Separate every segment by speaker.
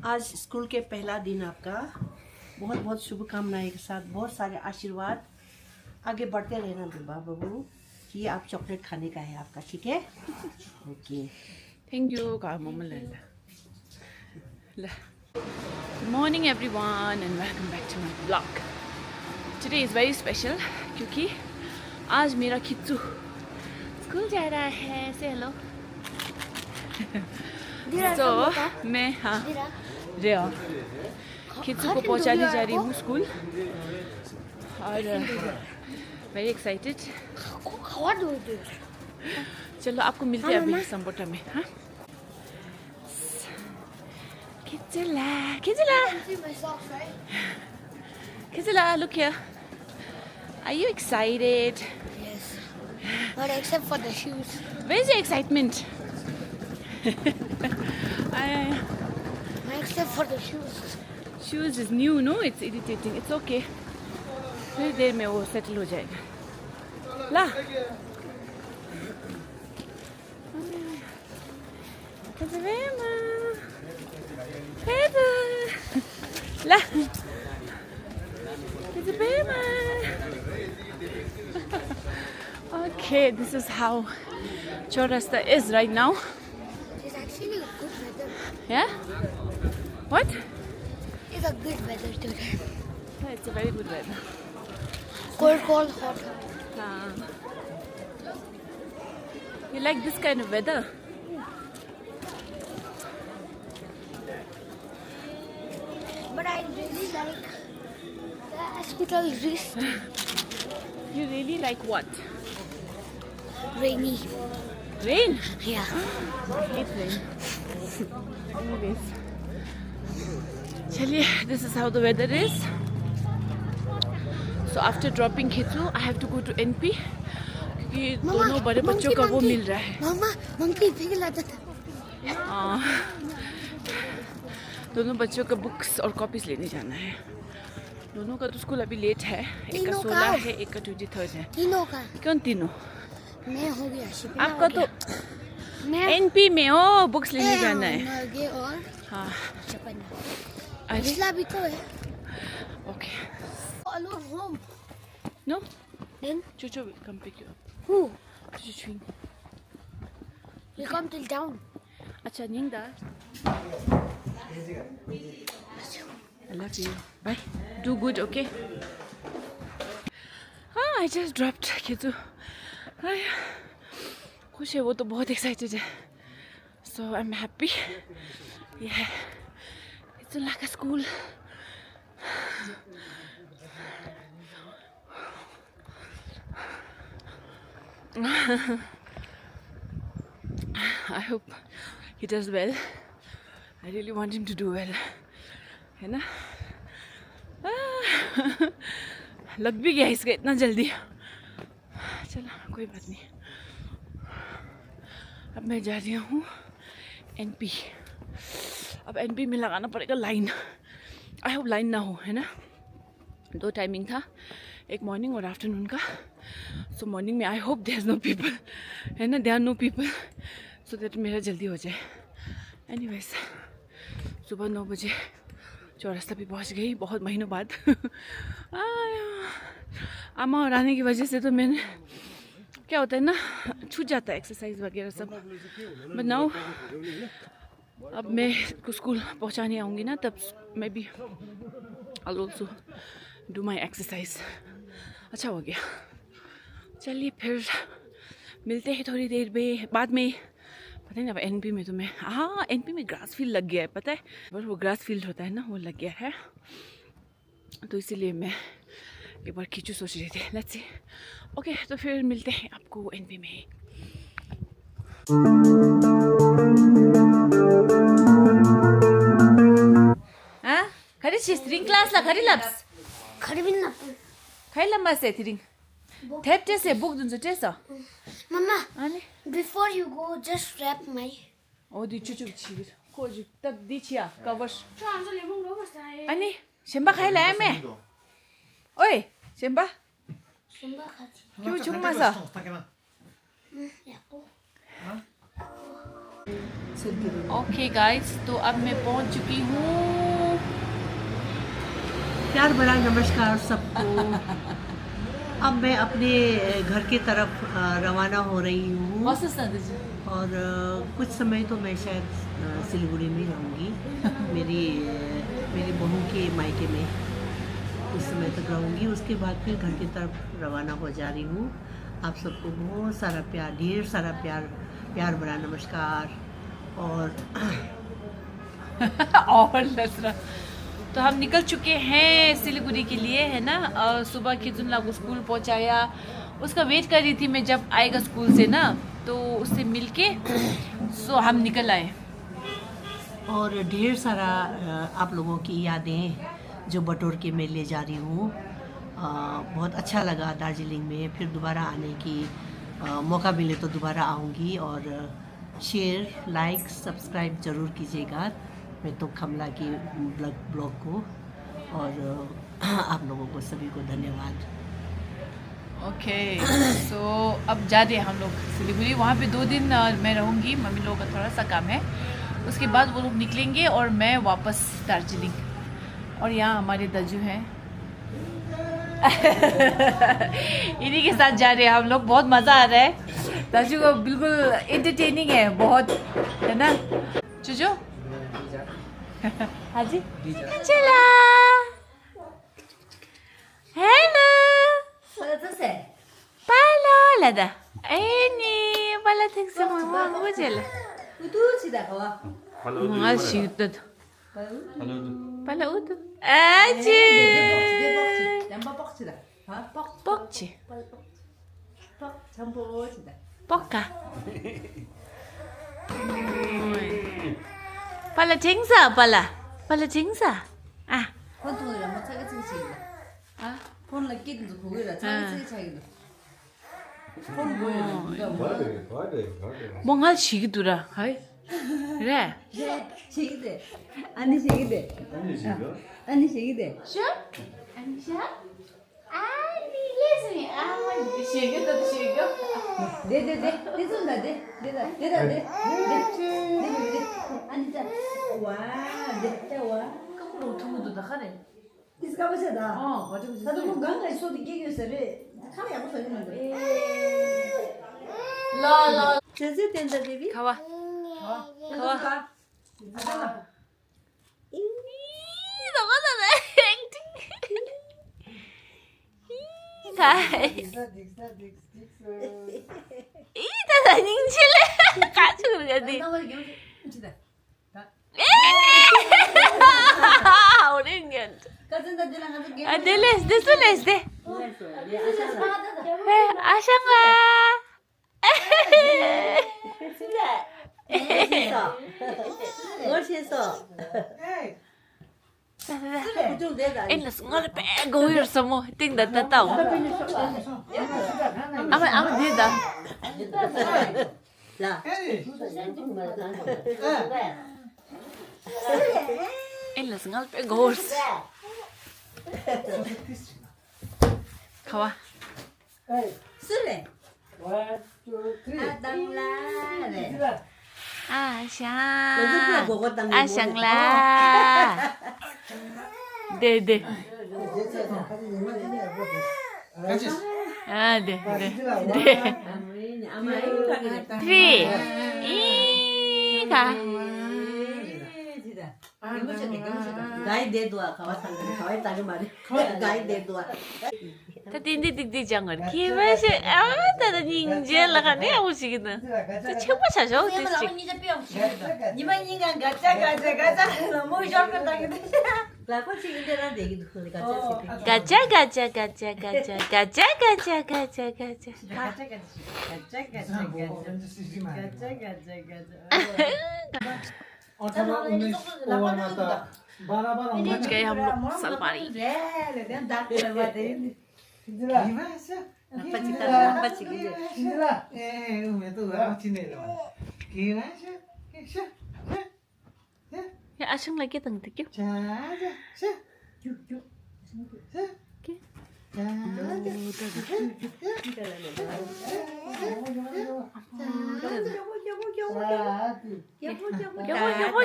Speaker 1: आज स्कूल के पहला दिन आपका बहुत बहुत शुभकामनाएं के साथ बहुत सारे आशीर्वाद आगे बढ़ते रहना दुर्बा बाबू। ये आप चॉकलेट खाने का है आपका, ठीक है? ओके,
Speaker 2: थैंक यू का मम्मा ले। Morning everyone and welcome back to my blog. Today is very special क्योंकि आज मेरा खिच्चू स्कूल जा रहा है। से हेलो। तो मैं रिया खिच्चू को पहुंचाने जा रही हूँ स्कूल और वेरी एक्साइटेड। चलो आपको मिलते हैं अभी संबोटा में। हाँ खिचला खिचला खिचला, look here. Are you excited?
Speaker 3: Yes. But except for the shoes.
Speaker 2: Where's your excitement?
Speaker 3: Except for the shoes.
Speaker 2: Shoes is new, no? It's irritating. It's okay. थोड़ी देर में वो सेटल हो जाएगा। ला ला Okay, this is how Chaurasta is right now.
Speaker 3: It's actually a good weather.
Speaker 2: Yeah? What?
Speaker 3: It's a good weather today.
Speaker 2: Yeah, it's a very good weather.
Speaker 3: Cold, cold, hot.
Speaker 2: You like this kind of weather?
Speaker 3: But I really like the hospital wrist.
Speaker 2: You really like what?
Speaker 3: Rainy.
Speaker 2: Rain?
Speaker 3: Yeah.
Speaker 2: I hate rain. Anyways. Chaliye, this is how the weather is. So after dropping Khitsu, I have to go to NP. क्योंकि दोनों बड़े बच्चों का वो मिल रहा है।
Speaker 3: मामा, monkey फेंक लाता था।
Speaker 2: दोनों बच्चों का बुक्स और कॉपीज लेने जाना है। दोनों का तो स्कूल अभी लेट है। एक का 16 है, एक का 23 है।
Speaker 3: तीनों का?
Speaker 2: क्यों तीनों?
Speaker 3: मैं हो गया।
Speaker 2: आपका तो
Speaker 3: मैं
Speaker 2: NP में हो, बुक्स लेने जाना है।
Speaker 3: नगे और
Speaker 2: हाँ।
Speaker 3: चपन्ना। पिछला भी तो है।
Speaker 2: Okay.
Speaker 3: Alone home.
Speaker 2: No?
Speaker 3: Then
Speaker 2: Chuchu will come pick you up.
Speaker 3: who?
Speaker 2: Chuchu.
Speaker 3: We come till town.
Speaker 2: अच्छा निंदा। I love you. Bye. Do good, okay? I just dropped Khitsu. खुश है वो तो, बहुत excited है. So I'm happy. Yeah. It's like a school. I hope he does well. I really want him to do well. है ना? लग भी गया इसका इतना जल्दी। चलो कोई बात नहीं। अब मैं जा रही हूँ NP। अब NP में लगाना पड़ेगा लाइन। आई होप लाइन ना हो, है ना? 2 टाइमिंग था, एक मॉर्निंग और आफ्टरनून का। सो मॉर्निंग में I hope there is no people, है ना? There are no people, so that मेरा जल्दी हो जाए। एनीवेज सुबह 9 बजे चौरास्ता भी पहुंच गई, बहुत महीनों बाद। अम्मा और आने की वजह से तो मैंने, क्या होता है ना, छूट जाता है एक्सरसाइज वगैरह सब। बट नाउ अब मैं को स्कूल पहुंचाने आऊँगी ना, तब मैं भी I also do my exercise. अच्छा हो गया। चलिए फिर मिलते हैं थोड़ी देर में बाद में। पता नहीं अब NP में तो मैं, हाँ NP में ग्रास फील्ड लग गया है, पता है? पर वो ग्रास फील्ड होता है ना, वो लग गया है, तो इसीलिए मैं एक बार खींचू सोच रही थी। Let's see. ओके, तो फिर मिलते हैं आपको NP में। हाँ खरी चिस्त्रिंग क्लास ला खरी लब्स
Speaker 3: खरी भी ना।
Speaker 2: खरी लम्बा से थिरिंग थेप टेसे बुक दुन टेसा।
Speaker 3: Mama,
Speaker 2: आने
Speaker 3: before you go, just wrap my.
Speaker 2: ओ दी चुचु छिर कोजु तब दी छिया कवर्स आने शेम्बा खाइ लाए मैं। ओए शेम्बा क्यों छुम मासा? ओके गाइस, तो अब मैं पहुंच चुकी हूँ।
Speaker 1: प्यार भरा नमस्कार सबको। अब मैं अपने घर की तरफ रवाना हो रही हूँ और कुछ समय तो मैं शायद सिलीगुड़ी में रहूँगी। मेरी बहू के मायके में कुछ समय तक रहूँगी। उसके बाद फिर घर की तरफ रवाना हो जा रही हूँ। आप सबको बहुत सारा प्यार, ढेर सारा प्यार भरा नमस्कार। और
Speaker 2: नजरा तो हम निकल चुके हैं सिलीगुड़ी के लिए, है ना। सुबह किजुनला को स्कूल पहुंचाया, उसका वेट कर रही थी मैं जब आएगा स्कूल से ना, तो उससे मिलके सो हम निकल आए।
Speaker 1: और ढेर सारा आप लोगों की यादें जो बटोर के मैं ले जा रही हूँ। बहुत अच्छा लगा दार्जिलिंग में, फिर दोबारा आने की मौका मिले तो दोबारा आऊँगी। और शेयर, लाइक, सब्सक्राइब ज़रूर कीजिएगा मैं तो कमला की ब्लॉग को। और आप लोगों को सभी को धन्यवाद।
Speaker 2: ओके सो अब जा रहे हैं हम लोग सिलीगुड़ी। वहाँ पे 2 दिन मैं रहूँगी, मम्मी लोगों का थोड़ा सा काम है। उसके बाद वो लोग निकलेंगे और मैं वापस दार्जिलिंग। और यहाँ हमारे दजू हैं इन्हीं के साथ जा रहे हैं हम लोग। बहुत मज़ा आ रहा है, दजू को बिल्कुल एंटरटेनिंग है बहुत, है ना चुजो। हाँ जी, चला hello Pala lada. Ini pala tek sama mama bujela. Mga shitad. Pala uto. Aji. Pokchi. Pokka. Pala jingsa pala. Pala jingsa. Ah.
Speaker 4: 폰 끼든지 고기라 자기 차이도 폰 보여요.
Speaker 2: 뭔가 시기두라. 하이. 그래.
Speaker 4: 시기대. 아니 시기대. 아니 시기대.
Speaker 2: Sure? Ani siya? Ani, listen. Siya to siya.
Speaker 4: 네네네. 됐습니다. 네다. 아니 자. 와, 됐다 와.
Speaker 2: 까불어 두무도 나가네.
Speaker 4: 디스카 보세다.
Speaker 2: 가지고 있어.
Speaker 4: 나도 뭐 강가 소리 깨겨서래. 카메라 못 살리는 거.
Speaker 2: 라.
Speaker 4: 제주 된다 베비.
Speaker 2: 가와.
Speaker 4: 가와.
Speaker 2: 나가잖아. 가이. 이따 닝칠래. 가지고 가디.
Speaker 4: 나머지 개우지. 우치다.
Speaker 2: Orange.
Speaker 4: 가진다 지나가서 개.
Speaker 2: Deles, desules de. 아샹아.
Speaker 4: 멋있어. 그좀 내다.
Speaker 2: En las ngol pe goir samo ting da tao. Ama deda.
Speaker 4: 자.
Speaker 2: En las ngol pe goir. 가와.
Speaker 4: 쓸래. 아당라래.
Speaker 2: 아샹.
Speaker 4: 먹었단 거.
Speaker 2: 아샹라. 네네. 아, 네. 트리. 이가.
Speaker 4: गाय दे दुआ खावा संग खावा ताके मारे गाय दे दुआ
Speaker 2: Tadi dik jangan. Kibashi, tada ninja lah kan ya musiknya. Coba saja district.
Speaker 4: 你们应该嘎喳了没小个当个来过去应该让这个喝的嘎喳
Speaker 2: Kayak हम लोग Salmari. Ya asing lagi tang tikyo.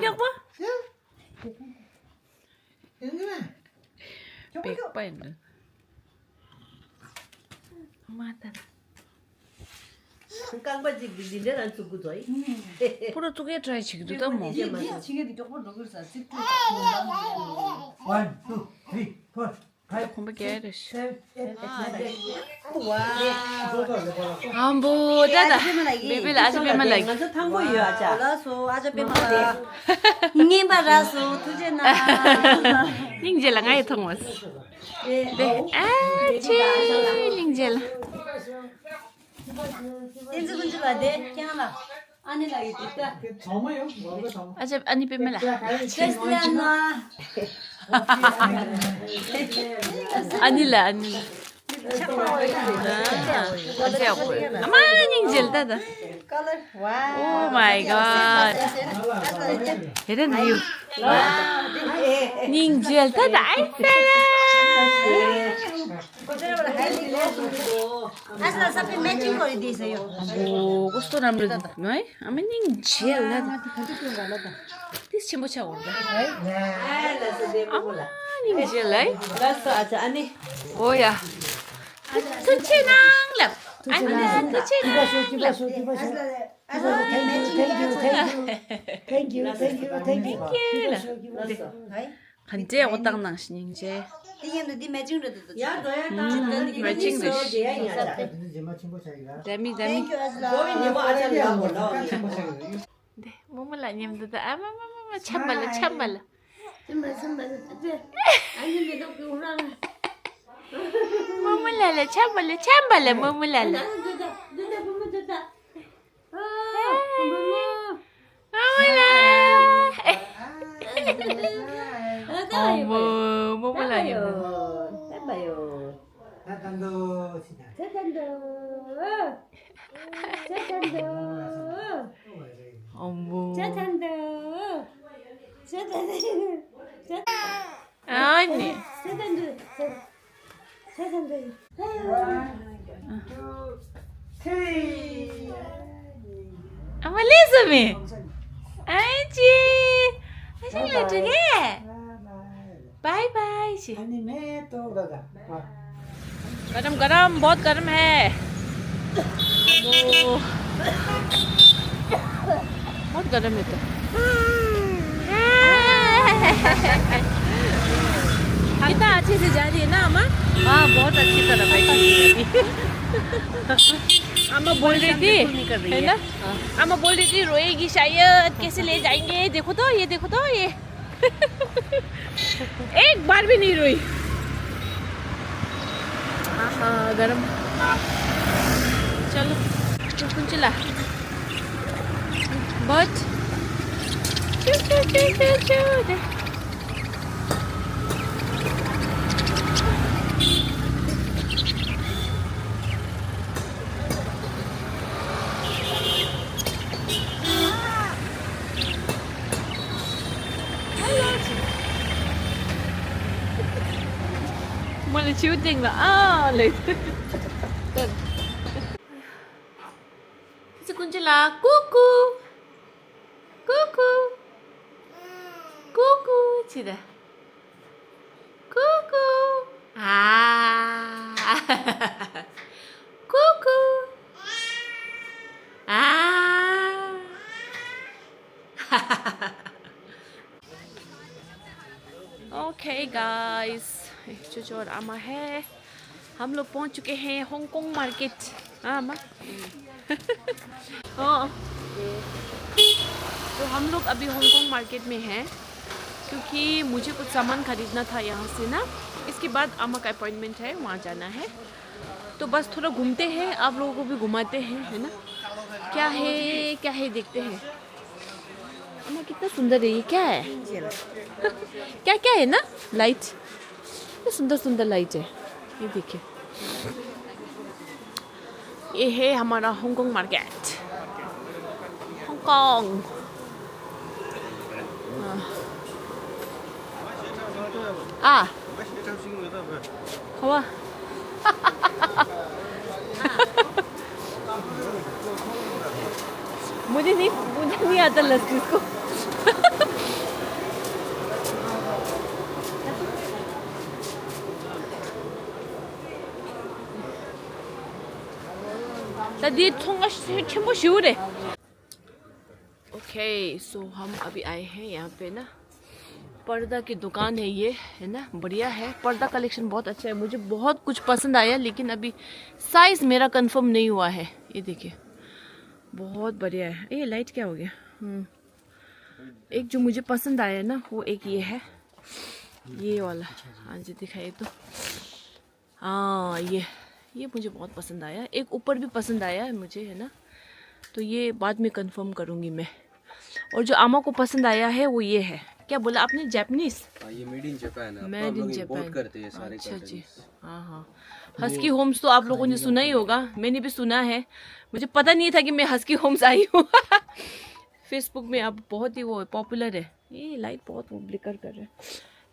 Speaker 2: 여보. 백발은. 맞다.
Speaker 1: 깡바지 니네 안 쓰고 저이.
Speaker 2: 프로 두개 트라이 지기도 뭐.
Speaker 4: 지게도 조금 더 그랬어.
Speaker 5: 1, 2, 3, 4, 5,
Speaker 2: 공부게 해야지.
Speaker 5: 7, 8,
Speaker 2: 안보다다. 베벨 아주 베만 라이크.
Speaker 1: 먼저 탕보여 하자.
Speaker 4: 알아서 아주 빼마다. 니 말아서 두제나.
Speaker 2: 닝젤라 ngay thông 네. 치 닝젤라.
Speaker 4: 인지 군지 라데 캬나. 아니 라이 있다.
Speaker 5: 정어요? 뭐가 정어?
Speaker 2: 아주 아니 베멜라.
Speaker 4: 크리스티아나.
Speaker 2: 아닐라. 아주 아고. 아마 닝젤 다다. 오 마이 갓. 이런 뷰. 닝젤 다다 아이사라.
Speaker 4: 아슬라 사피 매칭 거리 되세요.
Speaker 2: 오, 그것도 남들 네? 아마 닝젤 다다. 디스 침 못차 온다. 아, 닝젤 아이.
Speaker 1: 알았어 아자 아니.
Speaker 2: 뭐야? 투치낭랍. 아니, 투치낭랍.
Speaker 5: Thank you.
Speaker 2: 간제 어땅낭 신잉제.
Speaker 4: 이게도 네 매칭으로도.
Speaker 1: 야 너야
Speaker 2: 매칭 되시. 데미.
Speaker 1: 거기 네가 아자 몰라.
Speaker 2: 네, 뭐물라 님도 아마마마 참발라. 뭐물라라 참발라 뭐물라라. 어머, 뭐물라 님.
Speaker 1: 해봐요.
Speaker 2: 어머. 아니. 아말리스미. 아이지. 아실래 두개. Bye सी गरम बहुत गरम है बहुत गरम है तो कितना अच्छे से जा रही है ना अम्मा हाँ बहुत अच्छी तरह बैठी अम्मा बोल रही थी है ना अम्मा बोल रही थी रोएगी शायद कैसे ले जाएंगे देखो तो ये एक बार भी नहीं रोई हाँ गरम चलो चला बहुत Mình là chiếu trình là lấy Sư con chơi là cucu chị đây cucu cucu Okay guys जो और आमा है हम लोग पहुंच चुके हैं हांगकांग मार्केट आमा तो हम लोग अभी हांगकांग मार्केट में हैं क्योंकि मुझे कुछ सामान खरीदना था यहाँ से ना इसके बाद आमा का अपॉइंटमेंट है वहाँ जाना है तो बस थोड़ा घूमते हैं आप लोगों को भी घुमाते हैं है ना क्या है देखते हैं आमा कितना सुंदर है ये क्या है क्या है ना लाइट सुंदर लाइट है ये देखिए ये है हमारा हांगकांग मार्केट हांगकांग हवा मुझे नहीं आता लस्सी इसको। ओके, सो हम अभी आए हैं यहाँ पे ना, पर्दा की दुकान है ये, है ना, बढ़िया है। पर्दा कलेक्शन बहुत अच्छा है, मुझे बहुत कुछ पसंद आया, लेकिन अभी साइज़ मेरा कंफर्म नहीं हुआ है। ये देखिए बहुत बढ़िया है। ये लाइट क्या हो गया? एक जो मुझे पसंद आया ना वो एक ये है, ये वाला। हाँ जी दिखाइए तो। हाँ ये मुझे बहुत पसंद आया। एक ऊपर भी पसंद आया है मुझे, है ना, तो ये बाद में कंफर्म करूँगी मैं। और जो आमा को पसंद आया है वो ये है, क्या बोला आपने, जापानीज?
Speaker 6: ये मेड इन जापान है,
Speaker 2: मेड इन जापान
Speaker 6: करते हैं सारे।
Speaker 2: अच्छा जी, हाँ हाँ। हस्की होम्स तो आप लोगों ने सुना ही होगा, मैंने भी सुना है। मुझे पता नहीं था कि मैं हस्की होम्स आई हूँ। फेसबुक में अब बहुत ही वो पॉपुलर है। ये लाइट बहुत ब्लिकर कर रहा है।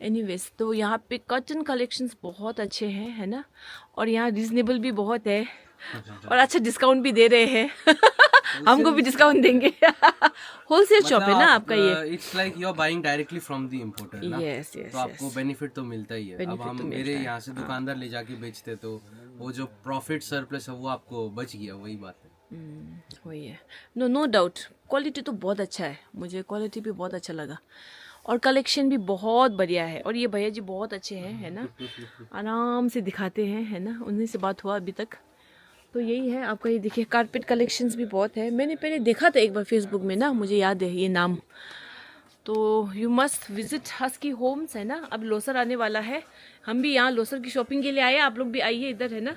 Speaker 2: एनीवेज, तो यहाँ पे कॉटन कलेक्शंस बहुत अच्छे हैं, है ना, और यहाँ रीजनेबल भी बहुत है और अच्छा डिस्काउंट भी दे रहे हैं। हमको भी डिस्काउंट देंगे। होलसेल शॉप है ना आपका ये?
Speaker 6: It's like you are buying directly from the importer ना।
Speaker 2: यस यस,
Speaker 6: तो आपको बेनिफिट तो मिलता ही है। अब हम मेरे यहाँ से दुकानदार ले जाके बेचते तो वो जो प्रॉफिट सरप्लस है वो आपको बच गया, वही बात है।
Speaker 2: वही है। नो डाउट, क्वालिटी तो बहुत अच्छा है, मुझे क्वालिटी भी बहुत अच्छा लगा और कलेक्शन भी बहुत बढ़िया है। और ये भैया जी बहुत अच्छे हैं, है ना, आराम से दिखाते हैं, है ना, उन्हीं से बात हुआ अभी तक। तो यही है आपका, ये देखिए कारपेट कलेक्शंस भी बहुत है। मैंने पहले देखा था एक बार फेसबुक में ना, मुझे याद है ये नाम। तो you must visit Husky Homes, है ना। अब लोसर आने वाला है, हम भी यहाँ लोसर की शॉपिंग के लिए आए, आप लोग भी आइए इधर, है ना,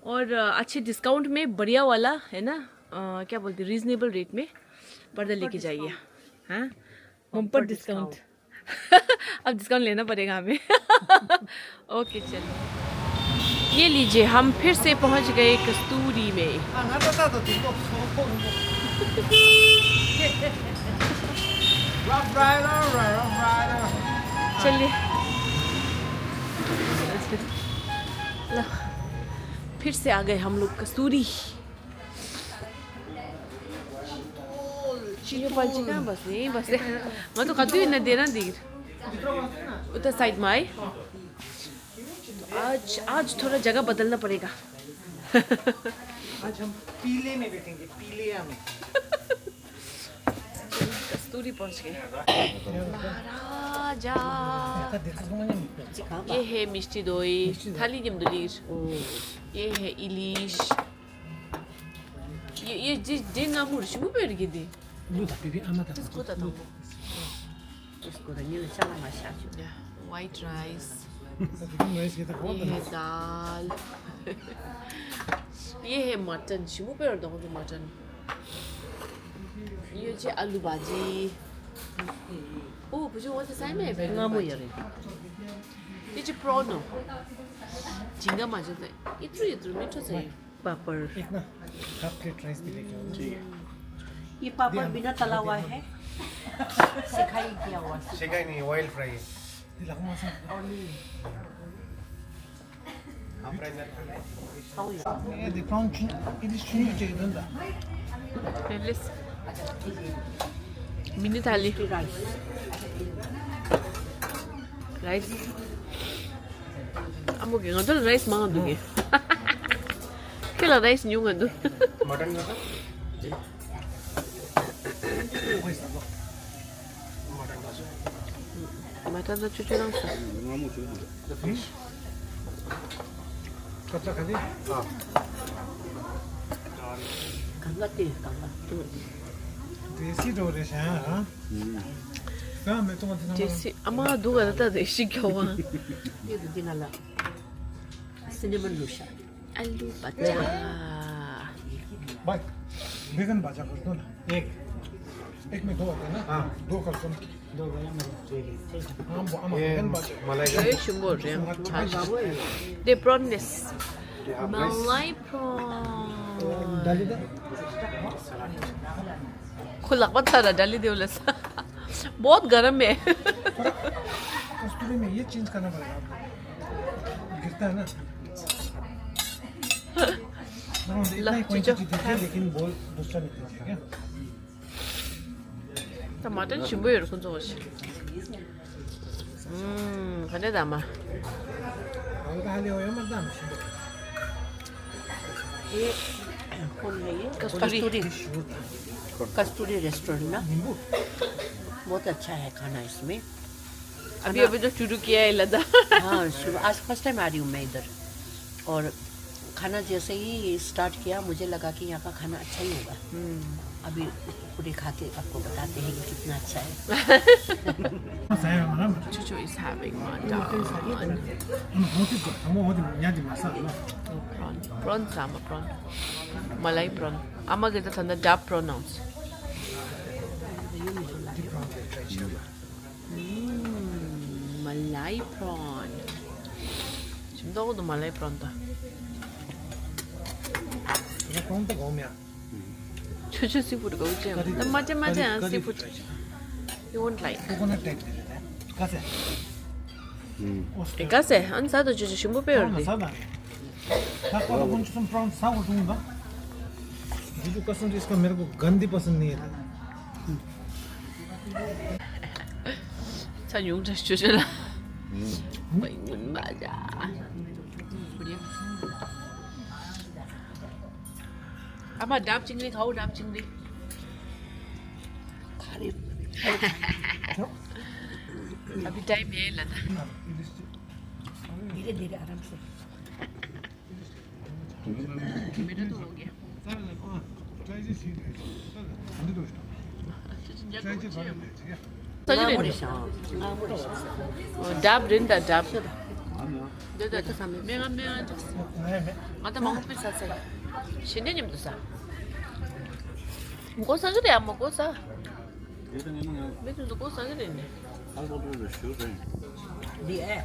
Speaker 2: और अच्छे डिस्काउंट में बढ़िया वाला, है ना, क्या बोलते, रीजनेबल रेट में पर्दा लेके जाइए। हाँ, हम पर डिस्काउंट। अब डिस्काउंट लेना पड़ेगा हमें। ओके चलो, ये लीजिए, हम फिर से पहुंच गए कस्तूरी में। चलिए फिर से आ गए हम लोग कस्तूरी। ये बल्छी कहाँ बस यहीं बस मैं तो खाती हुई न देना दीर उधर साइड में आए। आज थोड़ा जगह बदलना पड़ेगा।
Speaker 5: आज हम पीले में बैठेंगे, पीले में।
Speaker 2: कस्तूरी पहुंच गए। महाराजा, ये है मिष्टी दोई, थाली जमदुलीर, ये है इलिश, ये जिंगा मुर्शी वो पेड़ की दी। इसको तो व्हाइट राइस, ये है दाल, ये है मटन, शिमु पे और दोनों मटन, ये है आलू भाजी। ओह, मुझे वो तो सही में है ना मुझे ये है प्रॉन, झींगा मजा है, इतना मीठा चाहिए।
Speaker 1: पापड़,
Speaker 5: एक ना हाफ प्लेट राइस भी लेके आओ। ठीक है।
Speaker 1: ये पापड़ बिना तला हुआ है, सिखाई किया हुआ।
Speaker 5: शेकाई नहीं, ऑयल फ्राई है। दिलाओ मसा। ये द प्रॉन इट इज चुनी चिकन दा।
Speaker 2: Let's mini थाली rice. Amo que ngadol rice mga dugi. Kila rice nyo nga doon.
Speaker 5: Mutton का
Speaker 2: Mata na chuchurang sa.
Speaker 5: कच्चा खा लिया? हाँ। देसी डोरेश हैं हाँ? हाँ मैं तो मतलब
Speaker 2: Jesse, ama duga na tada isigawa.
Speaker 1: ये तो dinala, cinnamon lusha.
Speaker 2: Alu pata.
Speaker 5: भाई वेगन भाजा कर दो ना एक में दो होते हैं ना हाँ दो कर दो दो हाँ हम वेगन भाजा मलाई
Speaker 2: Ay, shumbo rin. They prawn this. Malay prawn.
Speaker 5: डाली दे
Speaker 2: खुला पत्थर डाली दे उलस। बहुत गर्म है।
Speaker 5: कस्तूरी में ये चेंज करना पड़ेगा गिरता है ना इतना ही क्वांटिटी थी लेकिन बोल दूसरा निकला था क्या
Speaker 2: टमाटर छिबो हेर कुन जोस खने दामा
Speaker 5: और कहाले हो मत दाम
Speaker 1: ये कौन है ये कस्तूरी कस्तूरी रेस्टोरेंट ना बहुत अच्छा है खाना इसमें
Speaker 2: अभी तो शुरू किया है लदा
Speaker 1: हाँ आज फर्स्ट टाइम आ रही हूँ मैं इधर और खाना जैसे ही स्टार्ट किया मुझे लगा कि यहाँ का खाना अच्छा ही होगा अभी पूरे खा के आपको बताते हैं कि कितना अच्छा है
Speaker 2: Chucho is having one prawn sama prawn Malay prawn ama kita tanda dab pronouns Malay prawn 지금 너도 Malay prawn 다
Speaker 5: ये कौन तो गाँव में आ
Speaker 2: Chucho seafood का उच्च है तब मजे seafood you won't like
Speaker 5: coconut type कैसे
Speaker 2: कैसे अंसा तो Chucho शिमु पे और
Speaker 5: सादा ताको तो कुछ तुम प्रॉन सागो दूंगा जो कसम से इसका मेरे को गंदी पसंद नहीं है
Speaker 2: 자 용자 주주라 문 맞아 우리야 아마 답 찡리 가오 답 찡리
Speaker 1: खाली
Speaker 2: अभी टाइम है लता
Speaker 1: धीरे धीरे आराम से
Speaker 2: मेरा तो हो गया सजरे 답 린다 답 네네 명한 아다 먹고 비쌌어요 신대님도 사 먹고 사그래 안 먹고 사 매주도 먹고 사그래
Speaker 1: दी है